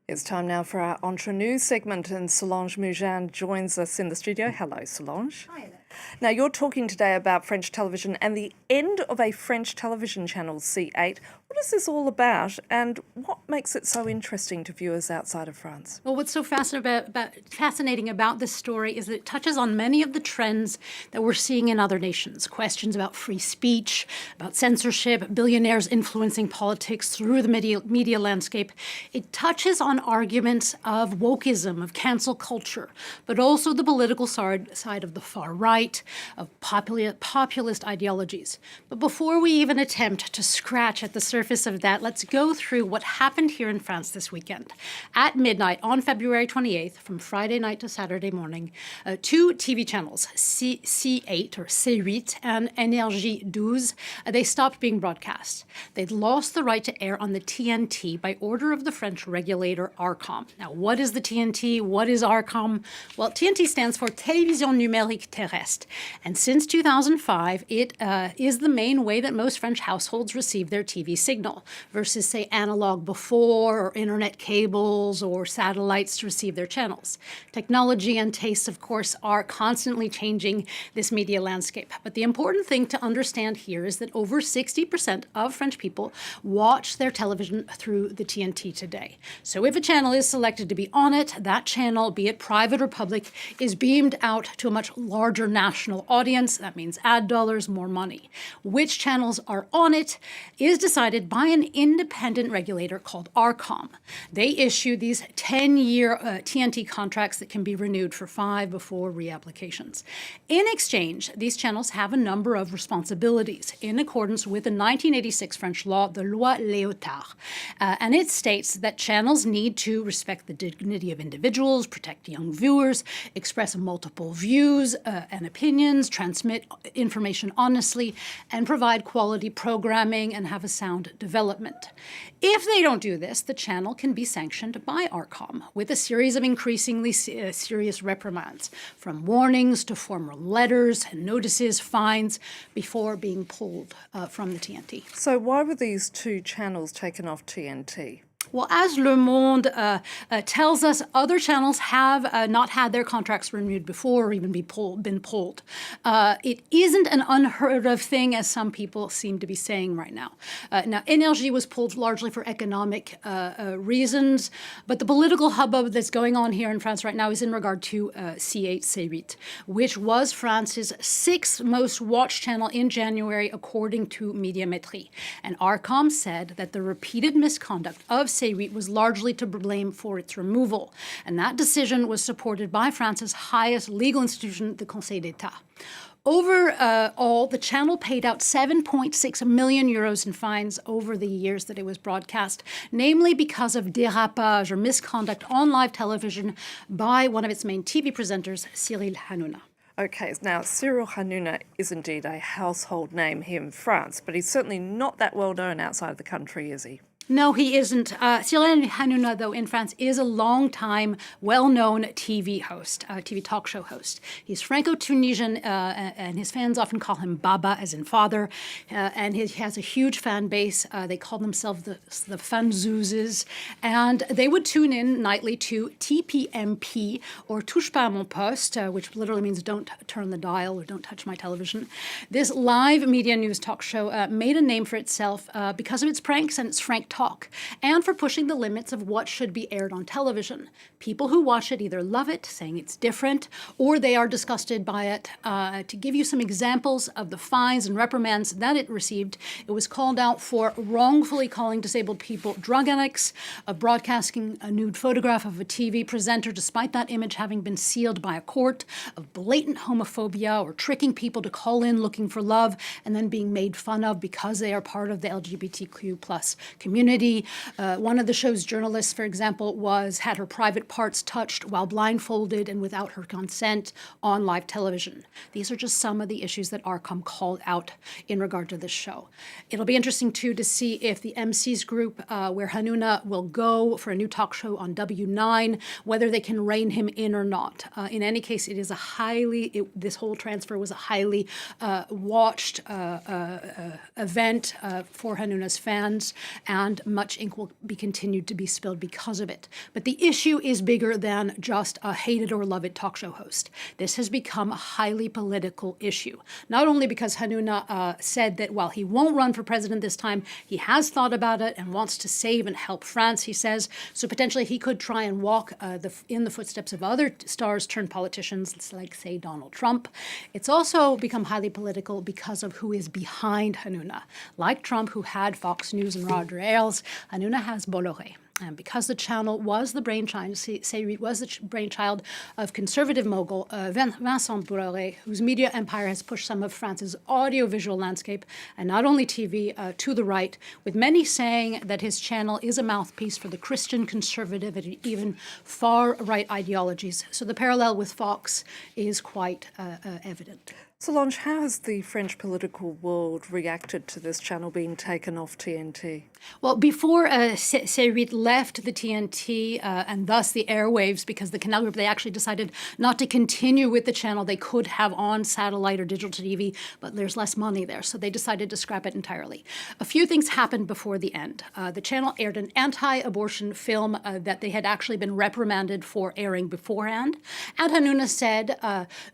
It's time now for our Entre Nous segment, and Solange Mougin joins us in the studio. Hello, Solange. Hi there. Now, you're talking today about French television and the end of a French television channel, C8. What is this all about, and what makes it so interesting to viewers outside of France? Well, what's so fascinating about this story is that it touches on many of the trends that we're seeing in other nations. Questions about free speech, about censorship, billionaires influencing politics through the media landscape. It touches on arguments of wokeism, of cancel culture, but also the political side of the far right, of populist ideologies. But before we even attempt to scratch at the surface of that, let's go through what happened here in France this weekend. At midnight on February 28th, from Friday night to Saturday morning, two TV channels, C8 or C8 and Énergie 12, they stopped being broadcast. They'd lost the right to air on the TNT by order of the French regulator Arcom. Now, what is the TNT? What is Arcom? Well, TNT stands for Télévision Numérique Terrestre. And since 2005, it is the main way that most French households receive their TV signal versus, say, analog before or internet cables or satellites to receive their channels. Technology and tastes, of course, are constantly changing this media landscape. But the important thing to understand here is that over 60% of French people watch their television through the TNT today. So if a channel is selected to be on it, that channel, be it private or public, is beamed out to a much larger national audience. That means ad dollars, more money. Which channels are on it is decided by an independent regulator called Arcom. They issue these 10-year TNT contracts that can be renewed for 5 before reapplications. In exchange, these channels have a number of responsibilities in accordance with the 1986 French law, the Loi Léotard. And it states that channels need to respect the dignity of individuals, protect young viewers, express multiple views and opinions, transmit information honestly, and provide quality programming and have a sound development. If they don't do this, the channel can be sanctioned by Arcom with a series of increasingly serious reprimands, from warnings to formal letters and notices, fines, before being pulled from the TNT. So why were these two channels taken off TNT? Well, as Le Monde tells us, other channels have not had their contracts renewed before or even been pulled. It isn't an unheard of thing, as some people seem to be saying right now. Now, Énergie was pulled largely for economic reasons, but the political hubbub that's going on here in France right now is in regard to C8, C8, which was France's 6th most watched channel in January, according to Médiamétrie. And Arcom said that the repeated misconduct of C8 was largely to blame for its removal. And that decision was supported by France's highest legal institution, the Conseil d'État. Overall, the channel paid out 7.6 million euros in fines over the years that it was broadcast, namely because of dérapage or misconduct on live television by one of its main TV presenters, Cyril Hanouna. Okay, now Cyril Hanouna is indeed a household name here in France, but he's certainly not that well known outside of the country, is he? No, he isn't. Cyril Hanouna, though, in France, is a long-time, well-known TV host, TV talk show host. He's Franco-Tunisian, and his fans often call him Baba, as in father, and he has a huge fan base. They call themselves the fanzouzes, and they would tune in nightly to tpmp, or Touche pas à mon poste, which literally means don't turn the dial or don't touch my television. This live media news talk show made a name for itself because of its pranks and its frank talk, and for pushing the limits of what should be aired on television. People who watch it either love it, saying it's different, or they are disgusted by it. To give you some examples of the fines and reprimands that it received, it was called out for wrongfully calling disabled people drug addicts, broadcasting a nude photograph of a TV presenter despite that image having been sealed by a court, of blatant homophobia, or tricking people to call in looking for love and then being made fun of because they are part of the LGBTQ+ community. One of the show's journalists, for example, had her private parts touched while blindfolded and without her consent on live television. These are just some of the issues that Arcom called out in regard to this show. It'll be interesting, too, to see if the MC's group, where Hanouna will go for a new talk show on W9, whether they can rein him in or not. In any case, it is this whole transfer was a highly watched event for Hanouna's fans, and and much ink will be continued to be spilled because of it. But the issue is bigger than just a hated or loved talk show host. This has become a highly political issue, not only because Hanouna said that while he won't run for president this time, he has thought about it and wants to save and help France, he says, so potentially he could try and walk in the footsteps of other stars turned politicians like, say, Donald Trump. It's also become highly political because of who is behind Hanouna. Like Trump, who had Fox News and Roger Ailes, Hanouna has Bolloré. And because the channel was the brainchild, C8 was the brainchild of conservative mogul Vincent Bolloré, whose media empire has pushed some of France's audiovisual landscape, and not only TV, to the right, with many saying that his channel is a mouthpiece for the Christian conservative and even far-right ideologies. So the parallel with Fox is quite evident. Solange, how has the French political world reacted to this channel being taken off TNT? Well, before C8 left the TNT and thus the airwaves, because the Canal Group, they actually decided not to continue with the channel. They could have on satellite or digital TV, but there's less money there, so they decided to scrap it entirely. A few things happened before the end. The channel aired an anti-abortion film that they had actually been reprimanded for airing beforehand. And Hanouna said,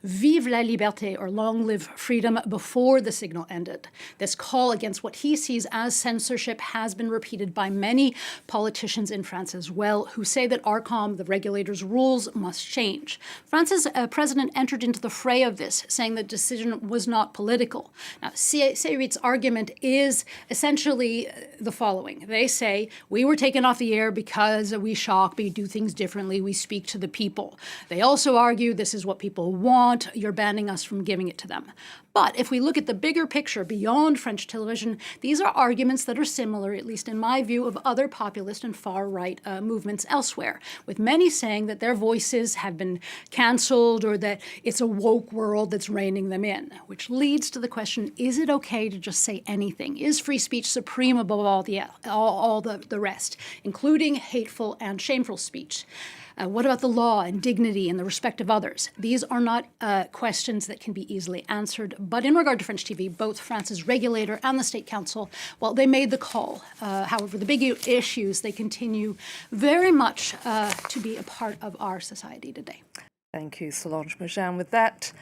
"Vive la liberté," or "Long live freedom," before the signal ended. This call against what he sees as censorship has been repeated by many politicians in France as well, who say that Arcom, the regulator's rules, must change. France's president entered into the fray of this, saying the decision was not political. Now, C8's argument is essentially the following. They say, we were taken off the air because we shop, we do things differently, we speak to the people. They also argue this is what people want, you're banning us from giving it to them. But if we look at the bigger picture beyond French television, these are arguments that are similar, at least in my view, of other populist and far-right movements elsewhere, with many saying that their voices have been canceled or that it's a woke world that's reining them in, which leads to the question, is it okay to just say anything? Is free speech supreme above all the rest, including hateful and shameful speech? What about the law and dignity and the respect of others? These are not questions that can be easily answered. But in regard to French TV, both France's regulator and the State Council, well, they made the call. However, the big issues, they continue very much to be a part of our society today. Thank you, Solange Mougin. With that,